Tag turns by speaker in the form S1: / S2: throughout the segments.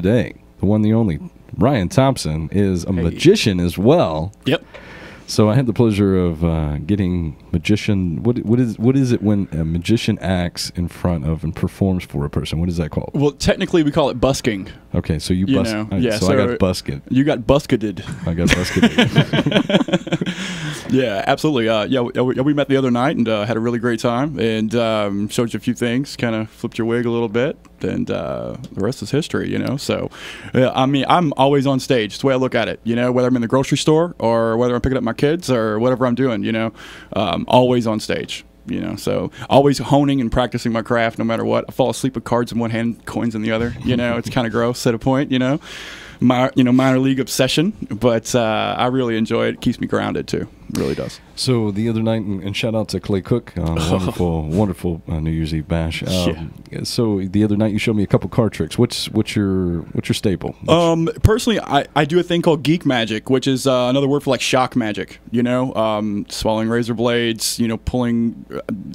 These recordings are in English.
S1: today, the one, the only, Ryan Thompson, is a magician as well.
S2: Yep.
S1: So I had the pleasure of getting magician. What is it when a magician acts in front of and performs for a person? What is that called?
S2: Well, technically we call it busking.
S1: Okay, so you bust.
S2: Yeah,
S1: so I got busted.
S2: You got busketed.
S1: I got busketed.
S2: Yeah, absolutely. We met the other night and had a really great time and showed you a few things, kind of flipped your wig a little bit, and the rest is history, you know. So, I mean, I'm always on stage. It's the way I look at it, you know, whether I'm in the grocery store or whether I'm picking up my kids or whatever I'm doing, you know, always on stage. You know, so always honing and practicing my craft no matter what. I fall asleep with cards in one hand, coins in the other. You know, it's kind of gross at a point, you know. Minor league obsession, but I really enjoy it. It keeps me grounded too. It really does.
S1: So the other night, and shout out to Clay Cook, wonderful New Year's Eve bash. So the other night you showed me a couple card tricks. What's your staple?
S2: Personally, I do a thing called geek magic, which is another word for like shock magic. You know, swallowing razor blades. You know, pulling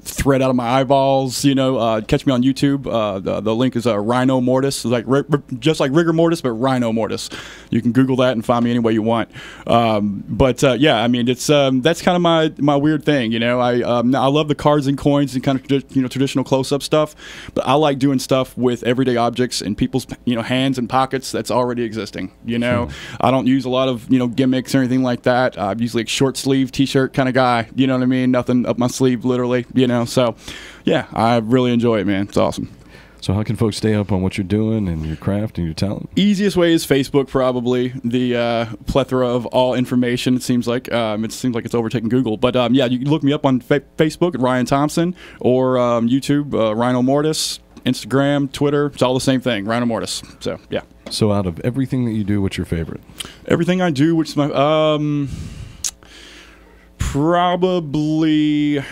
S2: thread out of my eyeballs. You know, catch me on YouTube. The link is Rhino Mortis, like just like rigor mortis, but Rhino Mortis. You can Google that and find me any way you want. Yeah, I mean, it's that's kind of my weird thing, you know. I love the cards and coins and kind of traditional close-up stuff, but I like doing stuff with everyday objects in people's hands and pockets that's already existing. You know, I don't use a lot of gimmicks or anything like that. I'm usually a short sleeve T-shirt kind of guy. You know what I mean? Nothing up my sleeve, literally. You know, so yeah, I really enjoy it, man. It's awesome.
S1: So how can folks stay up on what you're doing and your craft and your talent?
S2: Easiest way is Facebook, probably. The plethora of all information, it seems like. It's overtaking Google. But yeah, you can look me up on Facebook at Ryan Thompson, or YouTube, Rhino Mortis, Instagram, Twitter. It's all the same thing, Rhino Mortis. So, yeah.
S1: So out of everything that you do, what's your favorite?
S2: Everything I do, which is my... probably...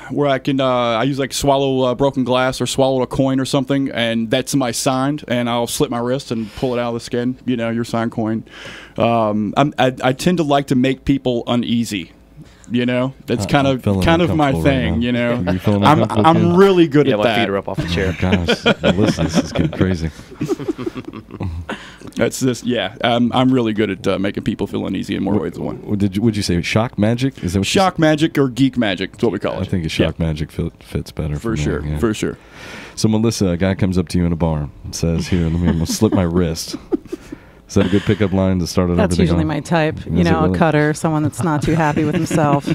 S2: where I can I use like swallow broken glass or swallow a coin or something, and that's my signed, and I'll slit my wrist and pull it out of the skin, your signed coin. I tend to like to make people uneasy. That's kind of my thing.
S1: Right,
S2: I'm really good at
S3: my
S2: that.
S3: feet are up off the chair.
S1: Gosh, Melissa, this is getting crazy.
S2: That's this. Yeah, I'm really good at making people feel uneasy in more ways than one.
S1: Would you say shock magic? Is that what
S2: shock magic or geek magic? That's what we call it.
S1: I think shock magic fits better
S2: for sure.
S1: Me, yeah.
S2: For sure.
S1: So Melissa, a guy comes up to you in a bar and says, "Here, I'm gonna slip my wrist." Is that a good pickup line to start it?
S4: That's usually my type.
S1: Really?
S4: A cutter, someone that's not too happy with himself.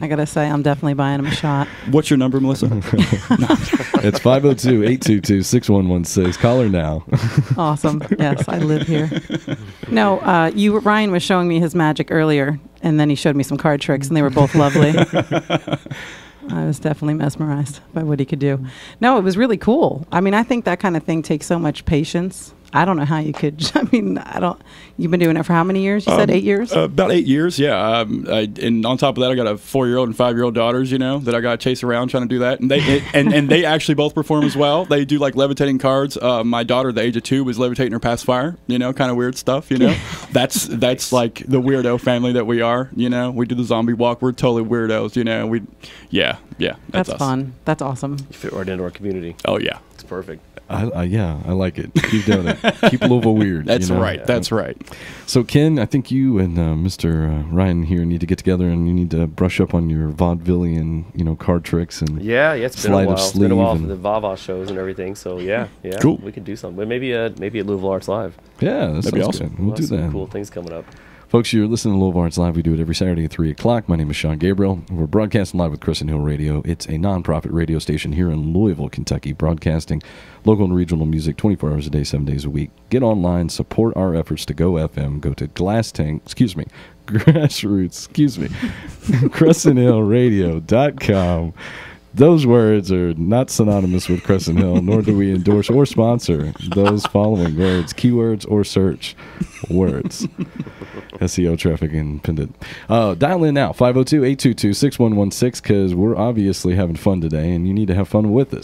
S4: I gotta say, I'm definitely buying him a shot.
S2: What's your number, Melissa?
S1: It's 502-822-6116. Call her now.
S4: Awesome. Yes, I live here. No, Ryan was showing me his magic earlier, and then he showed me some card tricks, and they were both lovely. I was definitely mesmerized by what he could do. No, it was really cool. I mean, I think that kind of thing takes so much patience. I don't know how you could. I memean, you've been doing it for how many years? You said 8 years?
S2: About 8 years, yeah. And on top of that, I got a 4-year-old and 5-year-old daughters, that I got to chase around trying to do that. And and they actually both perform as well. They do like levitating cards. My daughter, at the age of 2, was levitating her pacifier. Kind of weird stuff. That's like the weirdo family that we are. We do the zombie walk. We're totally weirdos. Yeah.
S4: That's fun. That's awesome.
S3: You fit right into our community.
S2: Oh yeah,
S3: it's perfect.
S1: Yeah, I like it. Keep doing it. Keep Louisville weird.
S2: That's right.
S3: Yeah.
S2: That's right.
S1: So, Ken, I think you and Mr. Ryan here need to get together, and you need to brush up on your vaudevillian, card tricks and
S3: it's been a while. It's been a while for
S1: and
S3: the Vava shows and everything. So yeah,
S2: cool.
S3: We could do something. But maybe at Louisville Arts Live.
S1: Yeah,
S2: that'd be awesome.
S1: Good. We'll do that.
S3: Cool things coming up.
S1: Folks, you're listening to Louisville Arts Live. We do it every Saturday at 3 o'clock. My name is Sean Gabriel. We're broadcasting live with Crescent Hill Radio. It's a nonprofit radio station here in Louisville, Kentucky, broadcasting local and regional music 24 hours a day, 7 days a week. Get online, support our efforts to go FM. Go to CrescentHillRadio.com. Those words are not synonymous with Crescent Hill, nor do we endorse or sponsor those following words, keywords, or search words. SEO traffic independent. Dial in now, 502-822-6116, because we're obviously having fun today, and you need to have fun with us.